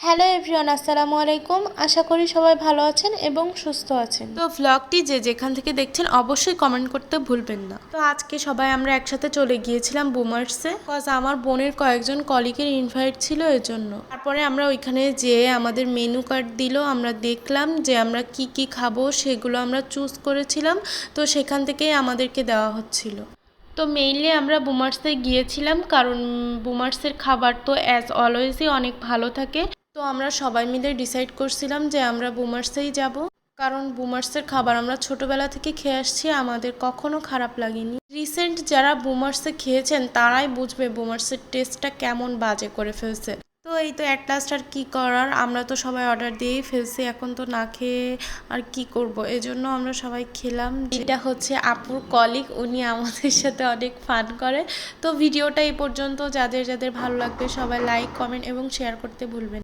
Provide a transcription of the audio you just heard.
Hello everyone, আসসালামু আলাইকুম। আশা করি সবাই ভালো আছেন এবং সুস্থ আছেন। তো ভ্লগটি যে যেখান থেকে দেখছেন অবশ্যই কমেন্ট করতে ভুলবেন না। তো আজকে সবাই আমরা একসাথে চলে গিয়েছিলাম বুমার্সে, বিকজ আমার বোনের কয়েকজন কলিগের ইনভাইট ছিল এজন্য। তারপরে আমরা ওইখানে যেয়ে আমাদের মেনু কার্ড দিল, আমরা দেখলাম যে আমরা কি কি খাবো, সেগুলো আমরা চুজ করেছিলাম। তো সেখান থেকেই আমাদেরকে দেওয়া হচ্ছিল। তো মেইনলি আমরা বুমার্সে গিয়েছিলাম কারণ বুমার্সের খাবার তো অ্যাজ অলওয়েজই অনেক ভালো থাকে। তো আমরা সবাই মিলে ডিসাইড করছিলাম যে আমরা বুমার্সেই যাব, কারণ বুমার্সের খাবার আমরা ছোটবেলা থেকে খেয়ে আসছি, আমাদের কখনো খারাপ লাগেনি। রিসেন্ট যারা বুমার্সে খেয়েছেন তারাই বুঝবে বুমার্সের টেস্টটা কেমন বাজে করে ফেলছে। তো এই তো অ্যাট লাস্ট আর কি করার, আমরা তো সবাই অর্ডার দিয়েই ফেলছি, এখন তো না খেয়ে আর কি করব, এজন্য আমরা সবাই খেলাম। এটা হচ্ছে আপুর কলিগ, উনি আমাদের সাথে অনেক ফান করে। তো ভিডিওটা এই পর্যন্ত, যাদের যাদের ভালো লাগবে সবাই লাইক, কমেন্ট এবং শেয়ার করতে ভুলবেন।